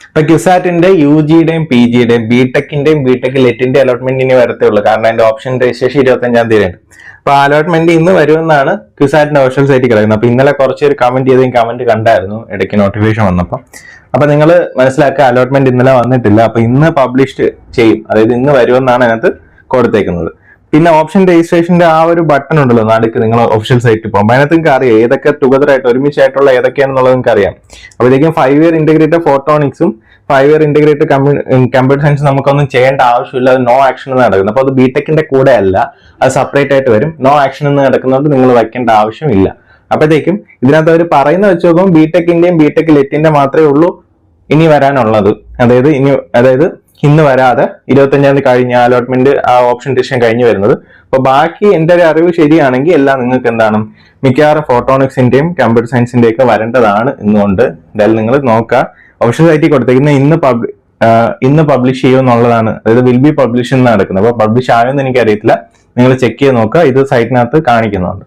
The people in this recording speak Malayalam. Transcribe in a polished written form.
ഇപ്പൊ ക്യുസാറ്റിന്റെ UG-യുടെയും PG-യുടെയും ബിടെക് ലെറ്റിന്റെ അലോട്ട്മെന്റ് ഇനി വരത്തേ ഉള്ളൂ. കാരണം അതിന്റെ ഓപ്ഷൻ രജിസ്ട്രേഷൻ 25-ാം തീയതിയാണ്. അപ്പൊ അലോട്ട്മെന്റ് ഇന്ന് വരുമെന്നാണ് ക്യുസാറ്റിന്റെ ഒഫീഷ്യൽ സൈറ്റിൽ കിടക്കുന്നത്. അപ്പൊ ഇന്നലെ കുറച്ചൊരു കമന്റ് ചെയ്ത കമന്റ് കണ്ടായിരുന്നു ഇടയ്ക്ക് നോട്ടിഫിക്കേഷൻ വന്നപ്പോൾ. അപ്പൊ നിങ്ങൾ മനസ്സിലാക്കുക, അലോട്ട്മെന്റ് ഇന്നലെ വന്നിട്ടില്ല. അപ്പൊ ഇന്ന് പബ്ലിഷ് ചെയ്യും, അതായത് ഇന്ന് വരുമെന്നാണ് അതിനകത്ത് കൊടുത്തേക്കുന്നത്. പിന്നെ ഓപ്ഷൻ രജിസ്ട്രേഷന്റെ ആ ഒരു ബട്ടൺ ഉണ്ടല്ലോ നടുക്ക്, നിങ്ങൾ ഒഫീഷ്യൽ സൈറ്റിൽ പോകുമ്പോൾ അതിനകത്ത് നിങ്ങൾക്ക് അറിയാം ഏതൊക്കെ ടുഗദർ ആയിട്ട് ഒരുമിച്ചായിട്ടുള്ള ഏതൊക്കെയാണെന്നുള്ളത് നിങ്ങൾക്ക് അറിയാം. അപ്പോഴത്തേക്കും 5 ഇയർ ഇന്റഗ്രേറ്റഡ് ഫോട്ടോണിക്സും 5 ഇയർ ഇന്റഗ്രേറ്റഡ് കമ്പ്യൂട്ടർ സയൻസ് നമുക്കൊന്നും ചെയ്യേണ്ട ആവശ്യമില്ല, അത് നോ ആക്ഷൻ എന്ന് നടക്കുന്നത്. അപ്പൊ അത് ബിടെക്കിന്റെ കൂടെ അല്ല, അത് സെപ്പറേറ്റ് ആയിട്ട് വരും. നോ ആക്ഷൻ എന്ന് നടക്കുന്നതുകൊണ്ട് നിങ്ങൾ വയ്ക്കേണ്ട ആവശ്യമില്ല. അപ്പോഴത്തേക്കും ഇതിനകത്ത് അവർ പറയുന്ന വെച്ച് നോക്കുമ്പോൾ ബിടെക്കിന്റെയും ലെറ്റിന്റെ മാത്രമേ ഉള്ളൂ ഇനി വരാനുള്ളത്. അതായത് ഇന്ന് വരാതെ 25-ാം തീയതി കഴിഞ്ഞ അലോട്ട്മെന്റ് ആ ഓപ്ഷൻ ഡിസിഷൻ കഴിഞ്ഞു വരുന്നത്. അപ്പൊ ബാക്കി എന്റെ ഒരു അറിവ് ശരിയാണെങ്കിൽ എല്ലാം നിങ്ങൾക്ക് എന്താണ് മിക്കവാറും ഫോട്ടോണിക്സിന്റെയും കമ്പ്യൂട്ടർ സയൻസിന്റെ ഒക്കെ വരേണ്ടതാണ് എന്നുകൊണ്ട് എന്തായാലും നിങ്ങൾ നോക്കുക. ഓപ്ഷൻ സൈറ്റിൽ കൊടുത്തേക്കുന്ന ഇന്ന് പബ്ലിഷ് ചെയ്യുമെന്നുള്ളതാണ്, അതായത് വിൽ ബി പബ്ലിഷ് എന്ന് നടക്കുന്നത്. അപ്പൊ പബ്ലിഷ് ആയോന്ന് എനിക്കറിയത്തില്ല, നിങ്ങൾ ചെക്ക് ചെയ്ത് നോക്കുക. ഇത് സൈറ്റിനകത്ത് കാണിക്കുന്നുണ്ട്.